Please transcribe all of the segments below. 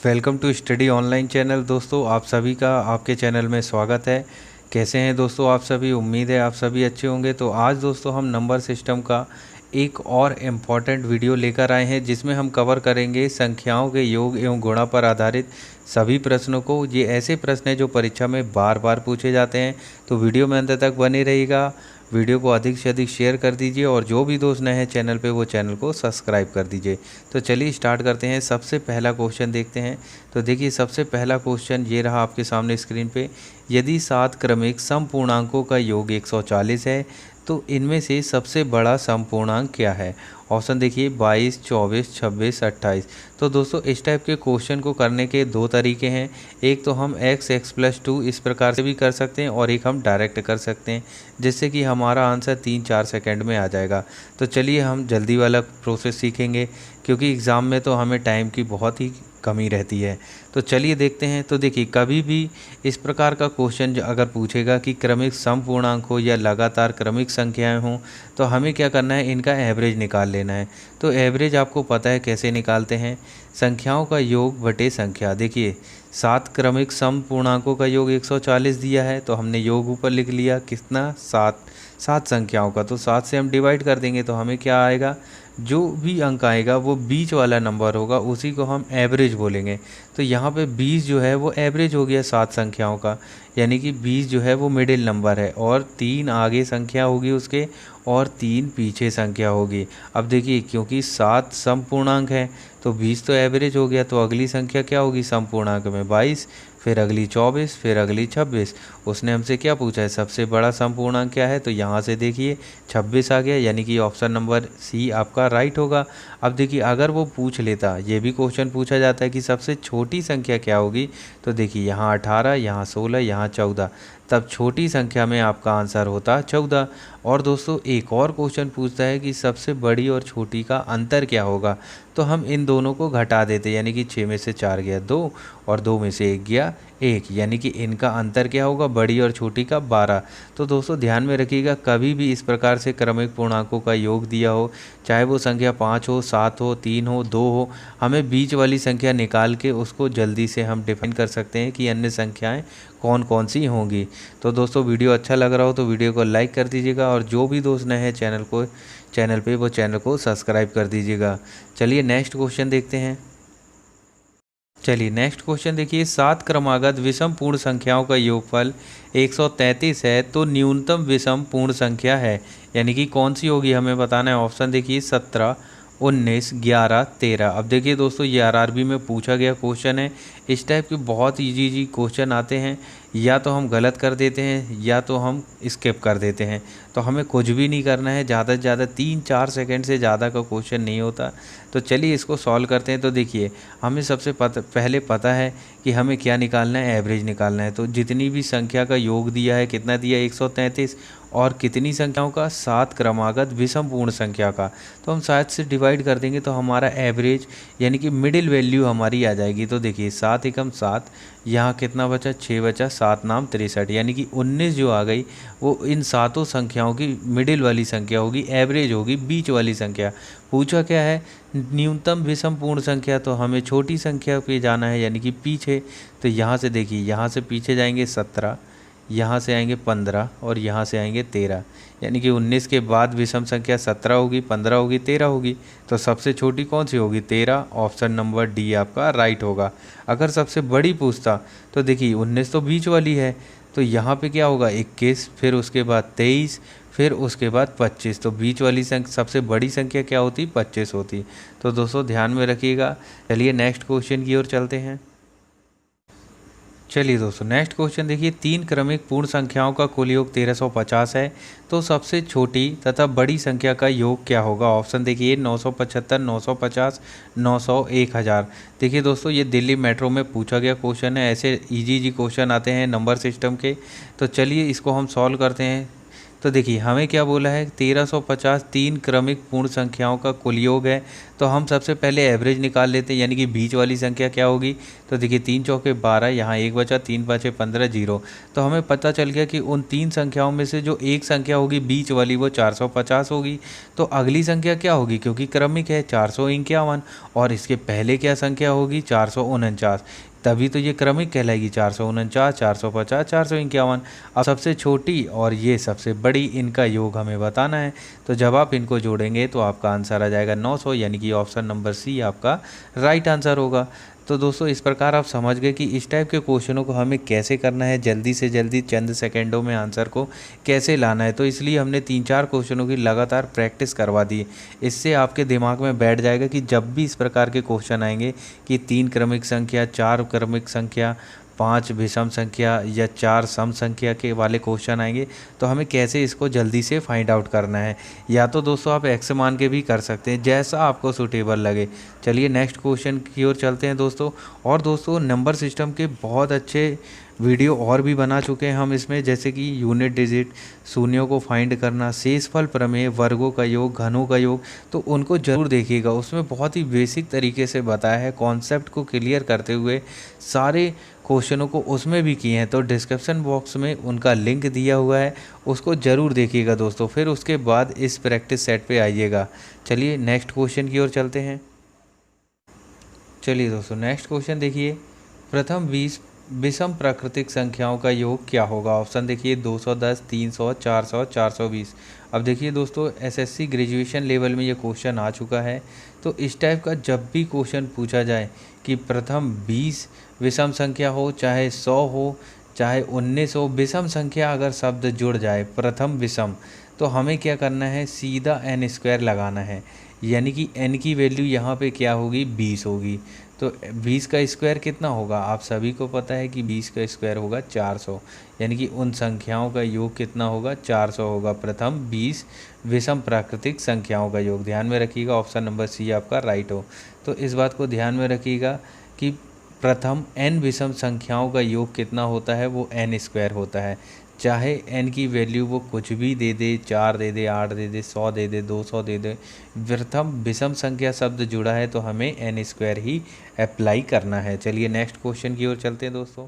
Welcome to study online channel. दोस्तों आप सभी का आपके चैनल में स्वागत है। कैसे हैं दोस्तों आप सभी? उम्मीद है आप सभी अच्छे होंगे। तो आज दोस्तों हम नंबर सिस्टम का एक और इम्पॉर्टेंट वीडियो लेकर आए हैं जिसमें हम कवर करेंगे संख्याओं के योग एवं गुणा पर आधारित सभी प्रश्नों को। ये ऐसे प्रश्न हैं जो परीक्षा में बार बार पूछे जाते हैं, तो वीडियो में अंत तक बने रहिएगा। वीडियो को अधिक से अधिक शेयर कर दीजिए और जो भी दोस्त नए हैं चैनल पे वो चैनल को सब्सक्राइब कर दीजिए। तो चलिए स्टार्ट करते हैं। सबसे पहला क्वेश्चन देखते हैं। तो देखिए सबसे पहला क्वेश्चन ये रहा आपके सामने स्क्रीन पे। यदि 7 क्रमिक समपूर्णांकों का योग 140 है तो इनमें से सबसे बड़ा समपूर्णांक क्या है? ऑप्शन देखिए 22, 24, 26, 28। तो दोस्तों इस टाइप के क्वेश्चन को करने के दो तरीके हैं। एक तो हम x+2 इस प्रकार से भी कर सकते हैं और एक हम डायरेक्ट कर सकते हैं, जिससे कि हमारा आंसर 3-4 सेकंड में आ जाएगा। तो चलिए हम जल्दी वाला प्रोसेस सीखेंगे, क्योंकि एग्ज़ाम में तो हमें टाइम की बहुत ही कमी रहती है। तो चलिए देखते हैं। तो देखिए कभी भी इस प्रकार का क्वेश्चन अगर पूछेगा कि क्रमिक समपूर्णांक हो या लगातार क्रमिक संख्याएं हों, तो हमें क्या करना है, इनका एवरेज निकाल लेना है। तो एवरेज आपको पता है कैसे निकालते हैं, संख्याओं का योग बटे संख्या। देखिए 7 क्रमिक समपूर्णांकों का योग 140 दिया है, तो हमने योग ऊपर लिख लिया कितना, 7 संख्याओं का। तो 7 से हम डिवाइड कर देंगे तो हमें क्या आएगा, जो भी अंक आएगा वो बीच वाला नंबर होगा, उसी को हम एवरेज बोलेंगे। तो यहाँ पे 20 जो है वो एवरेज हो गया 7 संख्याओं का, यानी कि 20 जो है वो मिडिल नंबर है और 3 आगे संख्या होगी उसके और 3 पीछे संख्या होगी। अब देखिए क्योंकि 7 समपूर्णांक है तो 20 तो एवरेज हो गया, तो अगली संख्या क्या होगी समपूर्णांक में, 22, फिर अगली 24, फिर अगली 26। उसने हमसे क्या पूछा है, सबसे बड़ा समपूर्णांक क्या है, तो यहाँ से देखिए 26 आ गया, यानी कि ऑप्शन नंबर सी आपका राइट होगा। अब देखिए अगर वो पूछ लेता, ये भी क्वेश्चन पूछा जाता है कि सबसे छोटी संख्या क्या होगी, तो देखिए यहाँ 18, यहाँ 16, यहाँ 14, तब छोटी संख्या में आपका आंसर होता 14। और दोस्तों एक और क्वेश्चन पूछता है कि सबसे बड़ी और छोटी का अंतर क्या होगा, तो हम इन दोनों को घटा देते, यानी कि 6 में से 4 गया 2 और 2 में से 1 गया 1, यानी कि इनका अंतर क्या होगा, बड़ी और छोटी का 12। तो दोस्तों ध्यान में रखिएगा, कभी भी इस प्रकार से क्रमिक पूर्णांकों का योग दिया हो, चाहे वो संख्या 5 हो, 7 हो, 3 हो, 2 हो, हमें बीच वाली संख्या निकाल के उसको जल्दी से हम डिफाइन कर सकते हैं कि अन्य संख्याएं कौन कौन सी होंगी। तो दोस्तों वीडियो अच्छा लग रहा हो तो वीडियो को लाइक कर दीजिएगा और जो भी दोस्त नए हैं चैनल पे वो चैनल को सब्सक्राइब कर दीजिएगा। चलिए नेक्स्ट क्वेश्चन देखते हैं। चलिए नेक्स्ट क्वेश्चन देखिए, 7 क्रमागत विषम पूर्ण संख्याओं का योगफल 133 है तो न्यूनतम विषम पूर्ण संख्या है, यानी कि कौन सी होगी हमें बताना है। ऑप्शन देखिए 17, 19, 11, 13। अब देखिए दोस्तों ये आरआरबी में पूछा गया क्वेश्चन है। इस टाइप के बहुत इजी क्वेश्चन आते हैं, या तो हम गलत कर देते हैं या तो हम स्किप कर देते हैं। तो हमें कुछ भी नहीं करना है, ज़्यादा से ज़्यादा 3-4 सेकंड से ज़्यादा का क्वेश्चन नहीं होता। तो चलिए इसको सॉल्व करते हैं। तो देखिए हमें सबसे पहले पता है कि हमें क्या निकालना है, एवरेज निकालना है। तो जितनी भी संख्या का योग दिया है, कितना दिया, 133, और कितनी संख्याओं का, 7 क्रमागत विषम पूर्ण संख्या का। तो हम 7 से डिवाइड कर देंगे तो हमारा एवरेज यानी कि मिडिल वैल्यू हमारी आ जाएगी। तो देखिए 7 एकम 7, यहाँ कितना बचा, 6 बचा, 7 नाम 63, यानी कि 19 जो आ गई वो इन सातों संख्याओं की मिडिल वाली संख्या होगी, एवरेज होगी, बीच वाली संख्या। पूछा क्या है, न्यूनतम विषम पूर्ण संख्या, तो हमें छोटी संख्या पे जाना है, यानी कि पीछे। तो यहाँ से देखिए, यहाँ से पीछे जाएंगे 17, यहाँ से आएंगे 15 और यहाँ से आएंगे 13, यानी कि 19 के बाद विषम संख्या 17 होगी, 15 होगी, 13 होगी। तो सबसे छोटी कौन सी होगी, 13। ऑप्शन नंबर डी आपका राइट होगा। अगर सबसे बड़ी पूछता तो देखिए 19 तो बीच वाली है, तो यहाँ पे क्या होगा, 21, फिर उसके बाद 23, फिर उसके बाद 25। तो बीच वाली सबसे बड़ी संख्या क्या होती, 25 होती। तो दोस्तों ध्यान में रखिएगा। चलिए नेक्स्ट क्वेश्चन की ओर चलते हैं। चलिए दोस्तों नेक्स्ट क्वेश्चन देखिए, 3 क्रमिक पूर्ण संख्याओं का कुल योग 1350 है तो सबसे छोटी तथा बड़ी संख्या का योग क्या होगा। ऑप्शन देखिए 975, 950, 900, 1000। देखिए दोस्तों ये दिल्ली मेट्रो में पूछा गया क्वेश्चन है। ऐसे इजी क्वेश्चन आते हैं नंबर सिस्टम के। तो चलिए इसको हम सॉल्व करते हैं। तो देखिए हमें क्या बोला है, 1350 3 क्रमिक पूर्ण संख्याओं का कुल योग है। तो हम सबसे पहले एवरेज निकाल लेते हैं, यानी कि बीच वाली संख्या क्या होगी। तो देखिए 3 चौके 12, यहाँ 1 बचा, 3 पाँचे 15, 0। तो हमें पता चल गया कि उन 3 संख्याओं में से जो एक संख्या होगी बीच वाली वो 450 होगी। तो अगली संख्या क्या होगी, क्योंकि क्रमिक है, 451। और इसके पहले क्या संख्या होगी, 449। तभी तो ये क्रमिक कहलाएगी, 449, 450, 451। अब सबसे छोटी और ये सबसे बड़ी, इनका योग हमें बताना है। तो जब आप इनको जोड़ेंगे तो आपका आंसर आ जाएगा 900, यानी कि ऑप्शन नंबर सी आपका राइट आंसर होगा। तो दोस्तों इस प्रकार आप समझ गए कि इस टाइप के क्वेश्चनों को हमें कैसे करना है, जल्दी से जल्दी चंद सेकंडों में आंसर को कैसे लाना है। तो इसलिए हमने 3-4 क्वेश्चनों की लगातार प्रैक्टिस करवा दी। इससे आपके दिमाग में बैठ जाएगा कि जब भी इस प्रकार के क्वेश्चन आएंगे कि 3 क्रमिक संख्या, 4 क्रमिक संख्या, 5 विषम संख्या या 4 सम संख्या के वाले क्वेश्चन आएंगे, तो हमें कैसे इसको जल्दी से फाइंड आउट करना है। या तो दोस्तों आप एक्स मान के भी कर सकते हैं, जैसा आपको सूटेबल लगे। चलिए नेक्स्ट क्वेश्चन की ओर चलते हैं दोस्तों। और दोस्तों नंबर सिस्टम के बहुत अच्छे वीडियो और भी बना चुके हैं हम इसमें, जैसे कि यूनिट डिजिट, शून्यों को फाइंड करना, शेषफल प्रमेय, वर्गों का योग, घनों का योग। तो उनको ज़रूर देखिएगा, उसमें बहुत ही बेसिक तरीके से बताया है, कॉन्सेप्ट को क्लियर करते हुए सारे क्वेश्चनों को उसमें भी किए हैं। तो डिस्क्रिप्शन बॉक्स में उनका लिंक दिया हुआ है, उसको ज़रूर देखिएगा दोस्तों। फिर उसके बाद इस प्रैक्टिस सेट पे आइएगा। चलिए नेक्स्ट क्वेश्चन की ओर चलते हैं। चलिए दोस्तों नेक्स्ट क्वेश्चन देखिए, प्रथम 20 विषम प्राकृतिक संख्याओं का योग क्या होगा। ऑप्शन देखिए 210, 300, 400, 420। अब देखिए दोस्तों एसएससी ग्रेजुएशन लेवल में ये क्वेश्चन आ चुका है। तो इस टाइप का जब भी क्वेश्चन पूछा जाए कि प्रथम 20 विषम संख्या हो, चाहे 100 हो, चाहे 19 हो, विषम संख्या अगर शब्द जुड़ जाए प्रथम विषम, तो हमें क्या करना है, सीधा n स्क्वायर लगाना है। यानी कि n की वैल्यू यहाँ पे क्या होगी, 20 होगी। तो 20 का स्क्वायर कितना होगा, आप सभी को पता है कि 20 का स्क्वायर होगा 400। यानी कि उन संख्याओं का योग कितना होगा, 400 होगा। प्रथम 20 विषम प्राकृतिक संख्याओं का योग ध्यान में रखिएगा, ऑप्शन नंबर सी आपका राइट हो। तो इस बात को ध्यान में रखिएगा कि प्रथम n विषम संख्याओं का योग कितना होता है, वो n स्क्वायर होता है। चाहे n की वैल्यू वो कुछ भी दे दे, 4 दे दे, 8 दे दे, 100 दे दे, 200 दे दे, प्रथम विषम संख्या शब्द जुड़ा है तो हमें n स्क्वायर ही अप्लाई करना है। चलिए नेक्स्ट क्वेश्चन की ओर चलते हैं दोस्तों।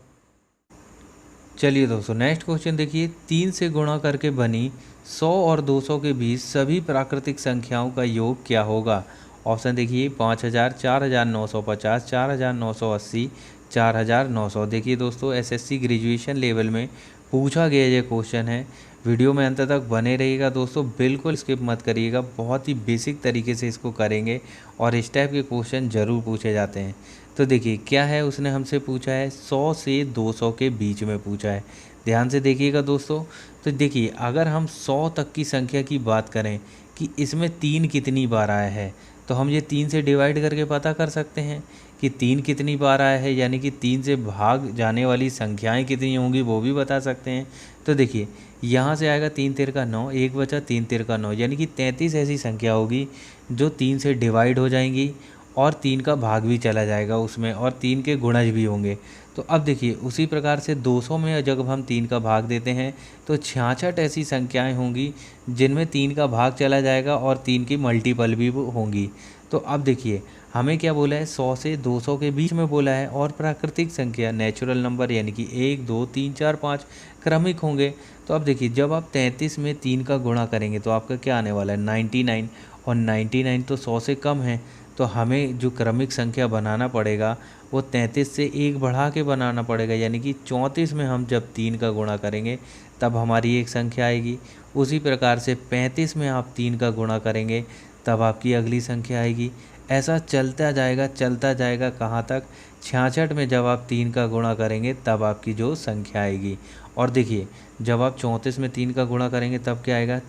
चलिए दोस्तों नेक्स्ट क्वेश्चन देखिए, 3 से गुणा करके बनी 100 और 200 के बीच सभी प्राकृतिक संख्याओं का योग क्या होगा। ऑप्शन देखिए 5000, 4950, 4980, 4900। देखिए दोस्तों एसएससी ग्रेजुएशन लेवल में पूछा गया ये क्वेश्चन है। वीडियो में अंत तक बने रहिएगा दोस्तों, बिल्कुल स्किप मत करिएगा, बहुत ही बेसिक तरीके से इसको करेंगे और इस टाइप के क्वेश्चन ज़रूर पूछे जाते हैं। तो देखिए क्या है, उसने हमसे पूछा है 100 से 200 के बीच में पूछा है। ध्यान से देखिएगा दोस्तों। तो देखिए अगर हम 100 तक की संख्या की बात करें कि इसमें 3 कितनी बार आया है, तो हम ये 3 से डिवाइड करके पता कर सकते हैं कि 3 कितनी बार आया है, यानी कि 3 से भाग जाने वाली संख्याएं कितनी होंगी वो भी बता सकते हैं। तो देखिए यहाँ से आएगा 3 तिर का 9, 1 बचा, 3 तिर का 9, यानी कि 33 ऐसी संख्या होगी जो 3 से डिवाइड हो जाएंगी और 3 का भाग भी चला जाएगा उसमें, और 3 के गुणज भी होंगे। तो अब देखिए उसी प्रकार से 200 में जब हम 3 का भाग देते हैं तो 66 ऐसी संख्याएं होंगी जिनमें 3 का भाग चला जाएगा और 3 की मल्टीपल भी होंगी। तो अब देखिए हमें क्या बोला है, 100 से 200 के बीच में बोला है, और प्राकृतिक संख्या नेचुरल नंबर यानी कि 1, 2, 3, 4, 5 क्रमिक होंगे। तो अब देखिए जब आप 33 में 3 का गुणा करेंगे तो आपका क्या आने वाला है, 99, और 99 तो 100 से कम है। तो हमें जो क्रमिक संख्या बनाना पड़ेगा वो 33 से 1 बढ़ा के बनाना पड़ेगा, यानी कि 34 में हम जब 3 का गुणा करेंगे तब हमारी एक संख्या आएगी। उसी प्रकार से 35 में आप 3 का गुणा करेंगे तब आपकी अगली संख्या आएगी। ऐसा चलता जाएगा कहाँ तक, 66 में जब आप 3 का गुणा करेंगे तब आपकी जो संख्या आएगी। और देखिए जब आप 34 में 3 का गुणा करेंगे तब क्या आएगा,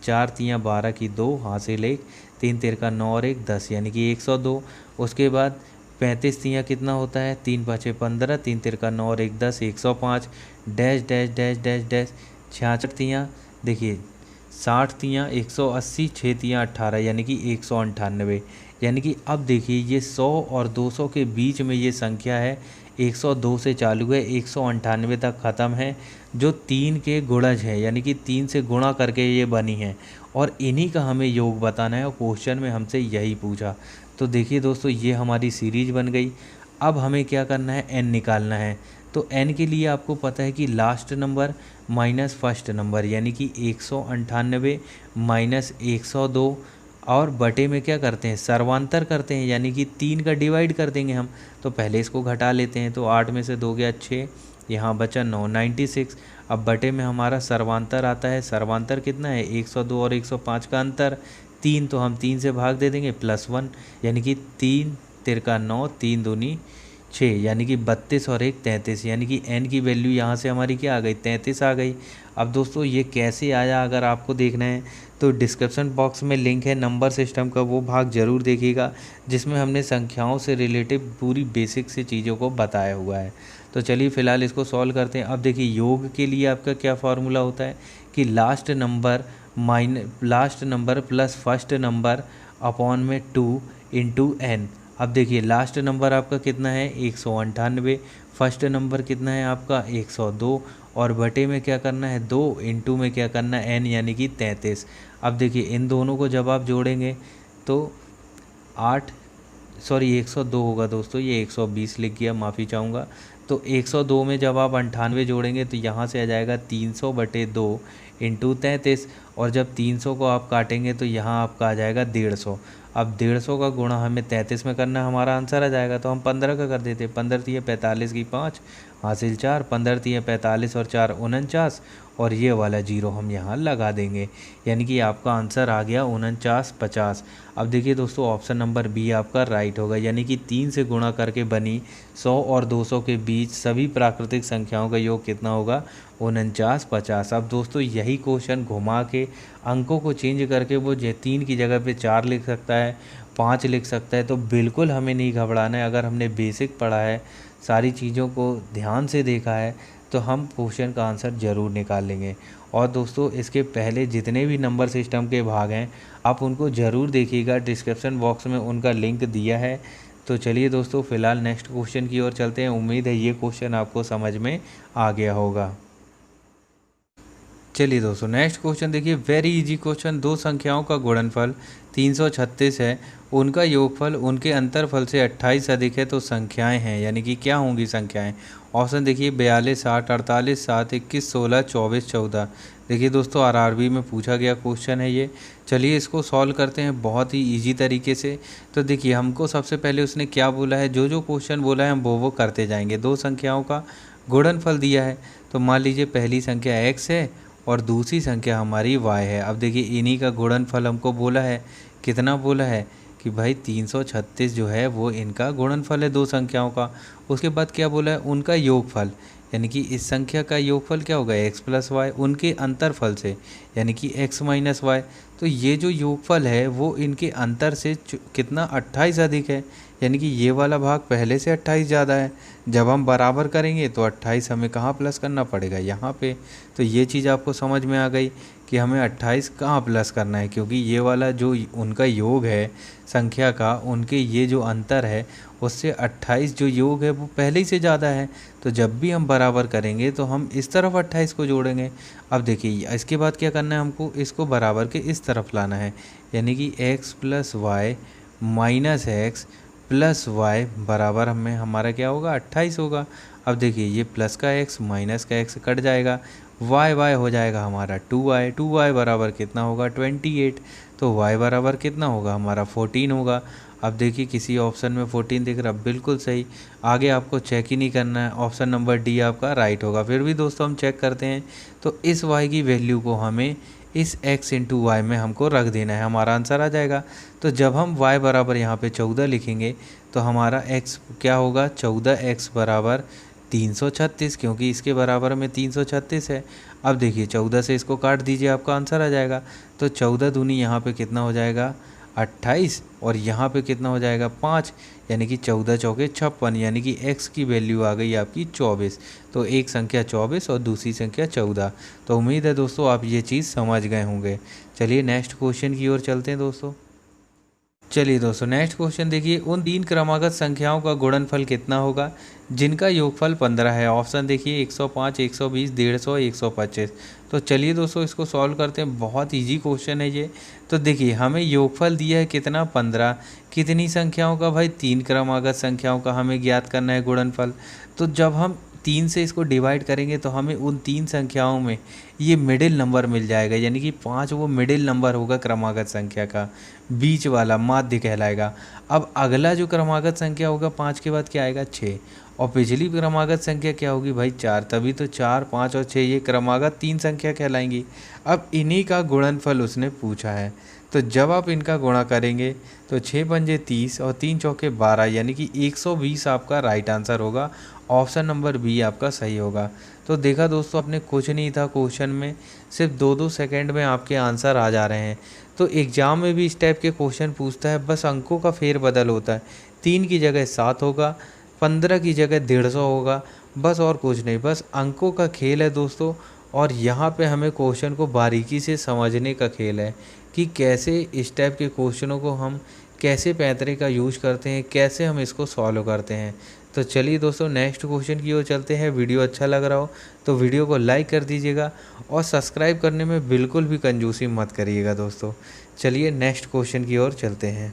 4 तियाँ 12 की 2 हासिल 1, 3 तिर का 9 और 1 10, यानी कि 102। उसके बाद 35 तियाँ कितना होता है, 3 पाँचे 15, 3 तिर का 9 और 1 10, 105, dash dash dash dash dash. 66 तियाँ देखिए, 60 तियाँ 180, 6 तियाँ 18, यानी कि 198। यानी कि अब देखिए ये 100 और 200 के बीच में ये संख्या है, 102 से चालू है, 198 तक ख़त्म है, जो 3 के गुणज है, यानी कि 3 से गुणा करके ये बनी है, और इन्हीं का हमें योग बताना है और क्वेश्चन में हमसे यही पूछा। तो देखिए दोस्तों ये हमारी सीरीज बन गई। अब हमें क्या करना है, n निकालना है। तो n के लिए आपको पता है कि last number minus first number, यानी कि 198 माइनस 102, और बटे में क्या करते हैं, सर्वांतर करते हैं, यानी कि 3 का डिवाइड कर देंगे हम। तो पहले इसको घटा लेते हैं, तो 8 में से 2 गया 6, यहाँ बचा 9, 96। अब बटे में हमारा सर्वांतर आता है, सर्वांतर कितना है, 102 और 105 का अंतर 3, तो हम 3 से भाग दे देंगे +1, यानी कि 3 तिरका 9, 3 दूनी 6, यानी कि 32 और 1 33, यानी कि n की वैल्यू यहाँ से हमारी क्या आ गई, 33 आ गई। अब दोस्तों ये कैसे आया, अगर आपको देखना है तो डिस्क्रिप्शन बॉक्स में लिंक है नंबर सिस्टम का, वो भाग ज़रूर देखिएगा, जिसमें हमने संख्याओं से रिलेटिव पूरी बेसिक से चीज़ों को बताया हुआ है। तो चलिए फ़िलहाल इसको सॉल्व करते हैं। अब देखिए योग के लिए आपका क्या फार्मूला होता है कि last number plus first number upon में 2 इंटू एन। अब देखिए लास्ट नंबर आपका कितना है, 198, फर्स्ट नंबर कितना है आपका 102, और बटे में क्या करना है 2, इंटू में क्या करना है n, यानी कि 33। अब देखिए इन दोनों को जब आप जोड़ेंगे तो 102 होगा दोस्तों, ये 120 लिख गया, माफ़ी चाहूँगा। तो 102 में जब आप 98 जोड़ेंगे तो यहाँ से आ जाएगा 300/2 इंटू 33, और जब 300 को आप काटेंगे तो यहाँ आपका आ जाएगा 150। अब 150 का गुणा हमें 33 में करना है, हमारा आंसर आ जाएगा। तो हम 15 का कर देते, 15 तिये 45 की 5 हासिल 4, 15 तिये 45 और 4 49, और ये वाला 0 हम यहाँ लगा देंगे, यानी कि आपका आंसर आ गया 4950। अब देखिए दोस्तों ऑप्शन नंबर बी आपका राइट होगा, यानी कि 3 से गुणा करके बनी 100 और 200 के बीच सभी प्राकृतिक संख्याओं का योग कितना होगा, 4950। अब दोस्तों यही क्वेश्चन घुमा के अंकों को चेंज करके वो 3 की जगह पे 4 लिख सकता है, 5 लिख सकता है। तो बिल्कुल हमें नहीं घबराना है, अगर हमने बेसिक पढ़ा है, सारी चीज़ों को ध्यान से देखा है, तो हम क्वेश्चन का आंसर ज़रूर निकाल लेंगे। और दोस्तों इसके पहले जितने भी नंबर सिस्टम के भाग हैं आप उनको ज़रूर देखिएगा, डिस्क्रिप्शन बॉक्स में उनका लिंक दिया है। तो चलिए दोस्तों फ़िलहाल नेक्स्ट क्वेश्चन की ओर चलते हैं। उम्मीद है ये क्वेश्चन आपको समझ में आ गया होगा। चलिए दोस्तों नेक्स्ट क्वेश्चन देखिए, वेरी इजी क्वेश्चन। दो संख्याओं का गुणनफल 336 है, उनका योगफल उनके अंतरफल से 28 अधिक है, तो संख्याएं हैं, यानी कि क्या होंगी संख्याएं। ऑप्शन देखिए 42, 60, 48, 7, 21, 16, 24, 14। देखिए दोस्तों आरआरबी में पूछा गया क्वेश्चन है ये। चलिए इसको सॉल्व करते हैं बहुत ही ईजी तरीके से। तो देखिए हमको सबसे पहले उसने क्या बोला है, जो क्वेश्चन बोला है हम वो करते जाएंगे। दो संख्याओं का गुणनफल दिया है, तो मान लीजिए पहली संख्या x है और दूसरी संख्या हमारी y है। अब देखिए इन्हीं का गुणनफल हमको बोला है, कितना बोला है कि भाई 336 जो है वो इनका गुणनफल है दो संख्याओं का। उसके बाद क्या बोला है, उनका योगफल, यानी कि इस संख्या का योगफल क्या होगा x + y, उनके अंतरफल से यानी कि x - y। तो ये जो योगफल है वो इनके अंतर से कितना 28 अधिक है, यानी कि ये वाला भाग पहले से 28 ज़्यादा है। जब हम बराबर करेंगे तो 28 हमें कहाँ प्लस करना पड़ेगा, यहाँ पे। तो ये चीज़ आपको समझ में आ गई कि हमें 28 कहाँ प्लस करना है, क्योंकि ये वाला जो उनका योग है संख्या का, उनके ये जो अंतर है उससे 28 जो योग है वो पहले ही से ज़्यादा है। तो जब भी हम बराबर करेंगे तो हम इस तरफ 28 को जोड़ेंगे। अब देखिए इसके बाद क्या करना है, हमको इसको बराबर के इस तरफ लाना है, यानी कि x + y - x + y बराबर हमें हमारा क्या होगा 28 होगा। अब देखिए ये प्लस का x माइनस का x कट जाएगा, y हो जाएगा हमारा 2y बराबर कितना होगा 28। तो y बराबर कितना होगा हमारा 14 होगा। अब देखिए किसी ऑप्शन में 14 दिख रहा, बिल्कुल सही। आगे आपको चेक ही नहीं करना है, ऑप्शन नंबर डी आपका राइट होगा। फिर भी दोस्तों हम चेक करते हैं, तो इस y की वैल्यू को हमें इस x × y में हमको रख देना है, हमारा आंसर आ जाएगा। तो जब हम y बराबर यहाँ पे 14 लिखेंगे तो हमारा x क्या होगा, 14x बराबर 336, क्योंकि इसके बराबर में 336 है। अब देखिए 14 से इसको काट दीजिए, आपका आंसर आ जाएगा। तो 14 दूनी यहाँ पे कितना हो जाएगा 28, और यहाँ पे कितना हो जाएगा 5, यानी कि 14 चौके 56, यानी कि x की वैल्यू आ गई आपकी 24। तो एक संख्या 24 और दूसरी संख्या 14। तो उम्मीद है दोस्तों आप ये चीज़ समझ गए होंगे। चलिए नेक्स्ट क्वेश्चन की ओर चलते हैं दोस्तों। चलिए दोस्तों नेक्स्ट क्वेश्चन देखिए, उन तीन क्रमागत संख्याओं का गुणनफल कितना होगा जिनका योगफल 15 है। ऑप्शन देखिए 105, 120, 150, 125। तो चलिए दोस्तों इसको सॉल्व करते हैं, बहुत इजी क्वेश्चन है ये। तो देखिए हमें योगफल दिया है कितना, 15। कितनी संख्याओं का भाई, तीन क्रमागत संख्याओं का हमें ज्ञात करना है गुणनफल। तो जब हम 3 से इसको डिवाइड करेंगे तो हमें उन तीन संख्याओं में ये मिडिल नंबर मिल जाएगा, यानी कि 5 वो मिडिल नंबर होगा क्रमागत संख्या का, बीच वाला माध्य कहलाएगा। अब अगला जो क्रमागत संख्या होगा 5 के बाद क्या आएगा, 6। और पिछली क्रमागत संख्या क्या होगी भाई, 4। तभी तो 4, 5 और 6 ये क्रमागत तीन संख्या कहलाएंगी। अब इन्हीं का गुणनफल उसने पूछा है। तो जब आप इनका गुणा करेंगे तो 6 पंजे 30 और 3 चौके 12, यानी कि 120 आपका राइट आंसर होगा। ऑप्शन नंबर बी आपका सही होगा। तो देखा दोस्तों, आपने कुछ नहीं था क्वेश्चन में, सिर्फ 2-2 सेकंड में आपके आंसर आ जा रहे हैं। तो एग्ज़ाम में भी इस टाइप के क्वेश्चन पूछता है, बस अंकों का फेरबदल होता है। 3 की जगह 7 होगा, 15 की जगह 150 होगा, बस और कुछ नहीं, बस अंकों का खेल है दोस्तों। और यहाँ पे हमें क्वेश्चन को बारीकी से समझने का खेल है कि कैसे इस टाइप के क्वेश्चनों को हम कैसे पैतरे का यूज़ करते हैं, कैसे हम इसको सॉल्व करते हैं। तो चलिए दोस्तों नेक्स्ट क्वेश्चन की ओर चलते हैं। वीडियो अच्छा लग रहा हो तो वीडियो को लाइक कर दीजिएगा और सब्सक्राइब करने में बिल्कुल भी कंजूसी मत करिएगा दोस्तों। चलिए नेक्स्ट क्वेश्चन की ओर चलते हैं।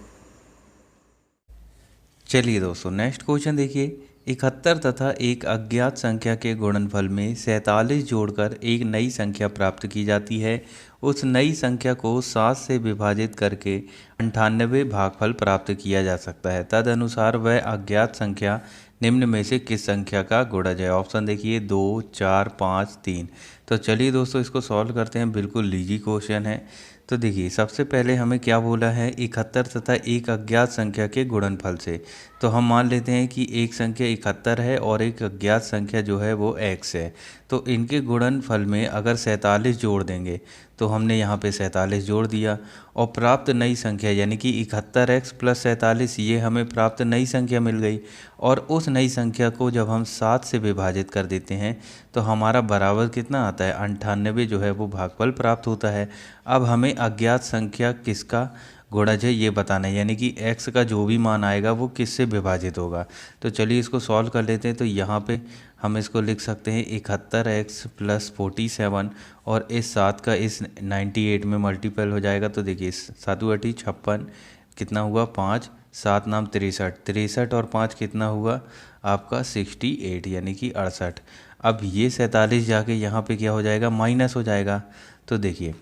चलिए दोस्तों नेक्स्ट क्वेश्चन देखिए, 71 तथा एक अज्ञात संख्या के गुणनफल में 47 जोड़कर एक नई संख्या प्राप्त की जाती है। उस नई संख्या को 7 से विभाजित करके 98 भागफल प्राप्त किया जा सकता है। तदनुसार वह अज्ञात संख्या निम्न में से किस संख्या का गुणज है। ऑप्शन देखिए 2, 4, 5, 3। तो चलिए दोस्तों इसको सॉल्व करते हैं, बिल्कुल इजी क्वेश्चन है। तो देखिए सबसे पहले हमें क्या बोला है, 71 तथा एक अज्ञात संख्या के गुणनफल से। तो हम मान लेते हैं कि एक संख्या 71 है और एक अज्ञात संख्या जो है वो x है। तो इनके गुणनफल में अगर 47 जोड़ देंगे, तो हमने यहाँ पे 47 जोड़ दिया और प्राप्त नई संख्या यानी कि 71x + 47 ये हमें प्राप्त नई संख्या मिल गई। और उस नई संख्या को जब हम 7 से विभाजित कर देते हैं तो हमारा बराबर कितना आता है, 98 जो है वो भागफल प्राप्त होता है। अब हमें अज्ञात संख्या किसका गुणज है ये बताना है, यानी कि x का जो भी मान आएगा वो किससे विभाजित होगा। तो चलिए इसको सॉल्व कर लेते हैं। तो यहाँ पे हम इसको लिख सकते हैं 71x + 47 और इस 7 का इस 98 में मल्टीपल हो जाएगा। तो देखिए 7 × 56 कितना हुआ, 5, 7 नाम 63, 63 और 5 कितना हुआ आपका 68 यानी कि 68। अब ये 47 जाके यहाँ पे क्या हो जाएगा, माइनस हो जाएगा। तो देखिए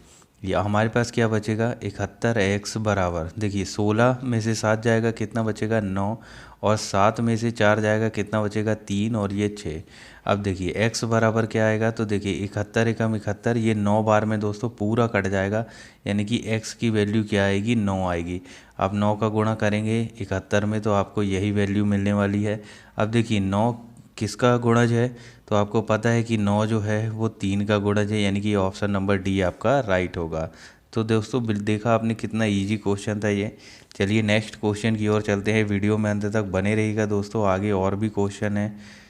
ये हमारे पास क्या बचेगा, 71x बराबर देखिए 16 में से 7 जाएगा कितना बचेगा, 9, और 7 में से 4 जाएगा कितना बचेगा, 3, और ये 6। अब देखिए x बराबर क्या आएगा, तो देखिए 71 एकम 71, ये 9 बार में दोस्तों पूरा कट जाएगा, यानी कि x की वैल्यू क्या आएगी, 9 आएगी। अब 9 का गुणा करेंगे 71 में तो आपको यही वैल्यू मिलने वाली है। अब देखिए 9 किसका गुणज है, तो आपको पता है कि 9 जो है वो 3 का गुणज है, यानी कि ऑप्शन नंबर डी आपका राइट होगा। तो दोस्तों देखा आपने कितना इजी क्वेश्चन था ये। चलिए नेक्स्ट क्वेश्चन की ओर चलते हैं, वीडियो में अंत तक बने रहिएगा दोस्तों, आगे और भी क्वेश्चन है।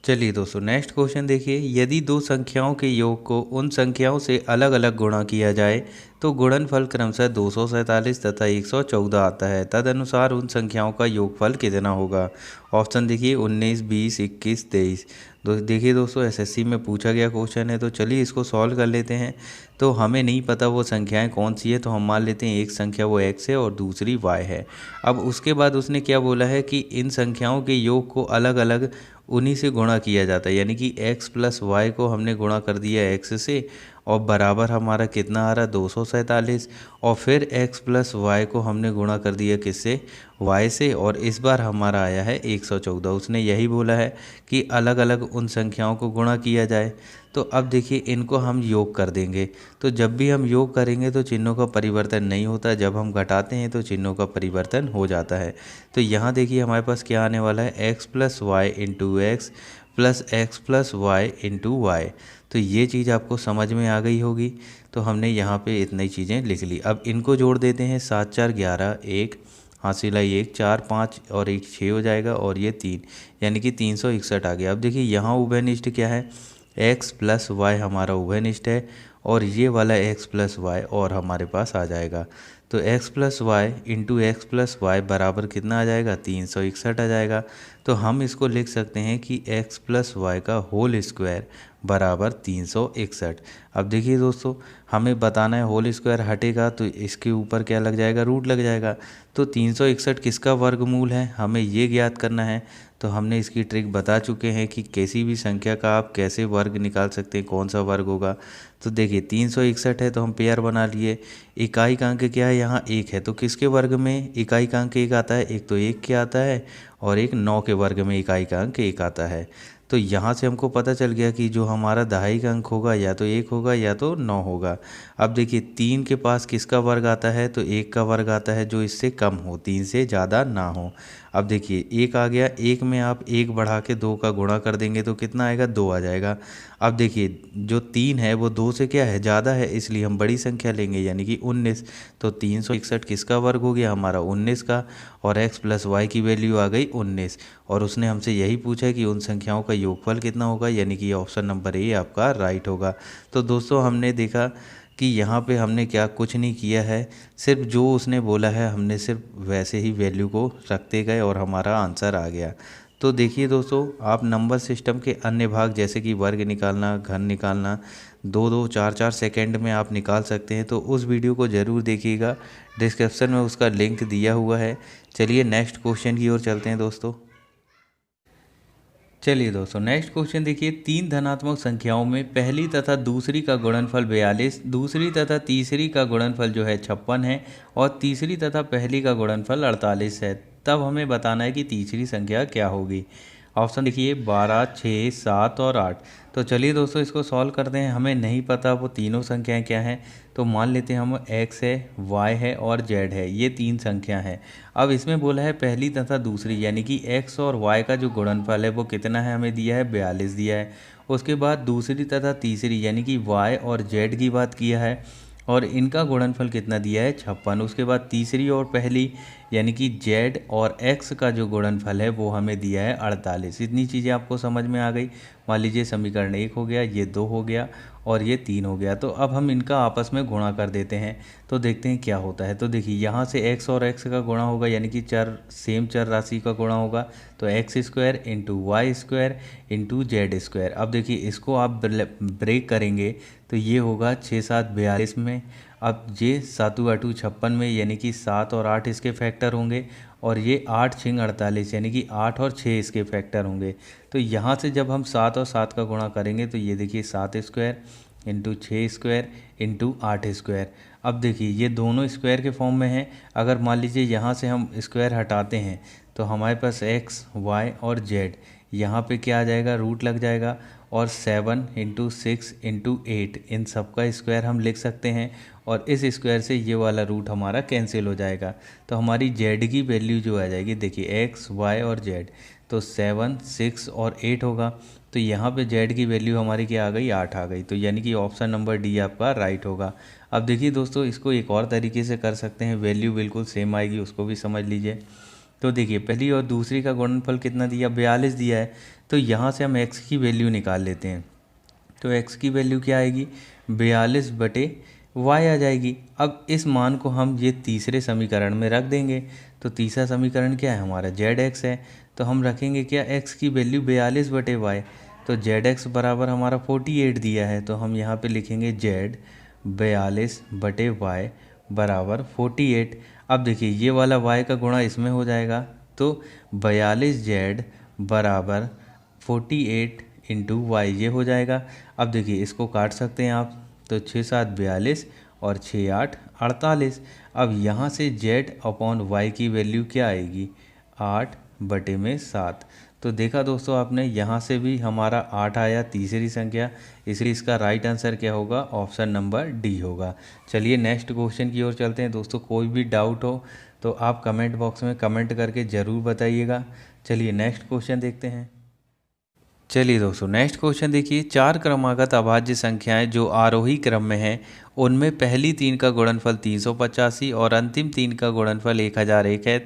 चलिए दोस्तों नेक्स्ट क्वेश्चन देखिए, यदि दो संख्याओं के योग को उन संख्याओं से अलग अलग गुणा किया जाए तो गुणनफल क्रमशः 247 तथा 114 आता है। तदनुसार उन संख्याओं का योगफल कितना होगा। ऑप्शन देखिए 19, 20, 21, 23। देखिए दोस्तों एसएससी में पूछा गया क्वेश्चन है, तो चलिए इसको सॉल्व कर लेते हैं। तो हमें नहीं पता वो संख्याएं कौन सी है, तो हम मान लेते हैं एक संख्या वो x है और दूसरी y है। अब उसके बाद उसने क्या बोला है कि इन संख्याओं के योग को अलग अलग उन्हीं से गुणा किया जाता है, यानी कि x + y को हमने गुणा कर दिया x से और बराबर हमारा कितना आ रहा 247, और फिर x + y को हमने गुणा कर दिया किससे, y से, और इस बार हमारा आया है 114। उसने यही बोला है कि अलग अलग उन संख्याओं को गुणा किया जाए। तो अब देखिए इनको हम योग कर देंगे, तो जब भी हम योग करेंगे तो चिन्हों का परिवर्तन नहीं होता, जब हम घटाते हैं तो चिन्हों का परिवर्तन हो जाता है। तो यहाँ देखिए हमारे पास क्या आने वाला है, x + y × x + x + y × y। तो ये चीज़ आपको समझ में आ गई होगी। तो हमने यहाँ पे इतनी चीज़ें लिख ली। अब इनको जोड़ देते हैं, 7 × 4 = 11, 1 हासिल है 1, 4, 5 और 1 6 हो जाएगा, और ये 3 यानी कि 361 आ गया। अब देखिए यहाँ उभयनिष्ठ क्या है, x + y हमारा उभयनिष्ठ है, और ये वाला x + y और हमारे पास आ जाएगा। तो x plus y into x plus y बराबर कितना आ जाएगा, 361 आ जाएगा। तो हम इसको लिख सकते हैं कि x प्लस वाई का होल स्क्वायर बराबर 361। अब देखिए दोस्तों, हमें बताना है होल स्क्वायर हटेगा तो इसके ऊपर क्या लग जाएगा, रूट लग जाएगा। तो 361 किसका वर्गमूल है, हमें ये ज्ञात करना है। तो हमने इसकी ट्रिक बता चुके हैं कि किसी भी संख्या का आप कैसे वर्ग निकाल सकते हैं, कौन सा वर्ग होगा। तो देखिए 361 है तो हम पेयर बना लिए। इकाई का अंक क्या है, यहाँ 1 है, तो किसके वर्ग में इकाई का अंक 1 आता है, एक तो 1 के आता है और एक 9 के वर्ग में इकाई का अंक 1 आता है। तो यहाँ से हमको पता चल गया कि जो हमारा दहाई का अंक होगा या तो 1 होगा या तो 9 होगा। अब देखिए 3 के पास किसका वर्ग आता है, तो 1 का वर्ग आता है जो इससे कम हो, 3 से ज़्यादा ना हो। अब देखिए 1 आ गया, 1 में आप 1 बढ़ा के 2 का गुणा कर देंगे तो कितना आएगा, 2 आ जाएगा। अब देखिए जो 3 है वो 2 से क्या है, ज़्यादा है, इसलिए हम बड़ी संख्या लेंगे यानी कि 19। तो 361 किसका वर्ग हो गया, हमारा 19 का। और x प्लस वाई की वैल्यू आ गई 19। और उसने हमसे यही पूछा है कि उन संख्याओं का योगफल कितना होगा, यानी कि ऑप्शन नंबर ए आपका राइट होगा। तो दोस्तों हमने देखा कि यहाँ पे हमने क्या कुछ नहीं किया है, सिर्फ जो उसने बोला है हमने सिर्फ वैसे ही वैल्यू को रखते गए और हमारा आंसर आ गया। तो देखिए दोस्तों, आप नंबर सिस्टम के अन्य भाग जैसे कि वर्ग निकालना, घन निकालना 2-2, 4-4 सेकंड में आप निकाल सकते हैं। तो उस वीडियो को ज़रूर देखिएगा, डिस्क्रिप्शन में उसका लिंक दिया हुआ है। चलिए नेक्स्ट क्वेश्चन की ओर चलते हैं दोस्तों। चलिए दोस्तों नेक्स्ट क्वेश्चन देखिए, 3 धनात्मक संख्याओं में पहली तथा दूसरी का गुणनफल 42, दूसरी तथा तीसरी का गुणनफल जो है 56 है और तीसरी तथा पहली का गुणनफल 48 है। तब हमें बताना है कि तीसरी संख्या क्या होगी। ऑप्शन देखिए 12, 6, 7 और 8। तो चलिए दोस्तों इसको सॉल्व करते हैं। हमें नहीं पता वो तीनों संख्याएं क्या हैं, तो मान लेते हैं हम x है, y है और z है, ये 3 संख्या हैं। अब इसमें बोला है पहली तथा दूसरी, यानी कि x और y का जो गुणनफल है वो कितना है, हमें दिया है 42 दिया है। उसके बाद दूसरी तथा तीसरी यानी कि y और z की बात किया है और इनका गुणनफल कितना दिया है, 56। उसके बाद तीसरी और पहली यानी कि z और x का जो गुणनफल है वो हमें दिया है 48। इतनी चीज़ें आपको समझ में आ गई। मान लीजिए समीकरण 1 हो गया, ये 2 हो गया और ये 3 हो गया। तो अब हम इनका आपस में गुणा कर देते हैं तो देखते हैं क्या होता है। तो देखिए यहाँ से x और x का गुणा होगा यानी कि सेम चर राशि का गुणा होगा, तो x square into y square into z square. अब देखिए इसको आप ब्रेक करेंगे तो ये होगा 6 7 42 में। अब ये 7 8 56 में, यानी कि 7 और 8 इसके फैक्टर होंगे और ये 8 6 48 यानी कि 8 और 6 इसके फैक्टर होंगे। तो यहाँ से जब हम 7 और 7 का गुणा करेंगे तो ये देखिए 7 square into 6 square into 8 square. अब देखिए ये दोनों स्क्वायर के फॉर्म में हैं। अगर मान लीजिए यहाँ से हम स्क्वायर हटाते हैं तो हमारे पास x, y और z, यहाँ पे क्या आ जाएगा, रूट लग जाएगा। और 7 इंटू 6 इंटू 8 इन सब का स्क्वायर हम लिख सकते हैं और इस स्क्वायर से ये वाला रूट हमारा कैंसिल हो जाएगा। तो हमारी z की वैल्यू जो आ जाएगी, देखिए x, y और z, तो 7, 6 और 8 होगा। तो यहाँ पे z की वैल्यू हमारी क्या आ गई, 8 आ गई। तो यानी कि ऑप्शन नंबर डी आपका राइट होगा। अब देखिए दोस्तों इसको एक और तरीके से कर सकते हैं, वैल्यू बिल्कुल सेम आएगी, उसको भी समझ लीजिए। तो देखिए पहली और दूसरी का गुणनफल कितना दिया, 42 दिया है। तो यहाँ से हम x की वैल्यू निकाल लेते हैं। तो x की वैल्यू क्या आएगी, 42 बटे y आ जाएगी। अब इस मान को हम ये तीसरे समीकरण में रख देंगे। तो तीसरा समीकरण क्या है हमारा, zx है। तो हम रखेंगे क्या, x की वैल्यू 42 बटे y। तो zx बराबर हमारा 48 दिया है, तो हम यहाँ पे लिखेंगे z 42 बटे y बराबर 48। अब देखिए ये वाला y का गुणा इसमें हो जाएगा, तो 42z बराबर 48 इंटू वाई, ये हो जाएगा। अब देखिए इसको काट सकते हैं आप, तो 6 7 42 और 6 8 48। अब यहाँ से z अपॉन वाई की वैल्यू क्या आएगी, 8 बटे में 7। तो देखा दोस्तों आपने, यहाँ से भी हमारा 8 आया तीसरी संख्या, इसलिए इसका राइट आंसर क्या होगा, ऑप्शन नंबर डी होगा। चलिए नेक्स्ट क्वेश्चन की ओर चलते हैं दोस्तों। कोई भी डाउट हो तो आप कमेंट बॉक्स में कमेंट करके ज़रूर बताइएगा। चलिए नेक्स्ट क्वेश्चन देखते हैं। चलिए दोस्तों नेक्स्ट क्वेश्चन देखिए, 4 क्रमागत अभाज्य संख्याएं जो आरोही क्रम में हैं उनमें पहली 3 का गुणनफल 385 और अंतिम 3 का गुणनफल 1001 है।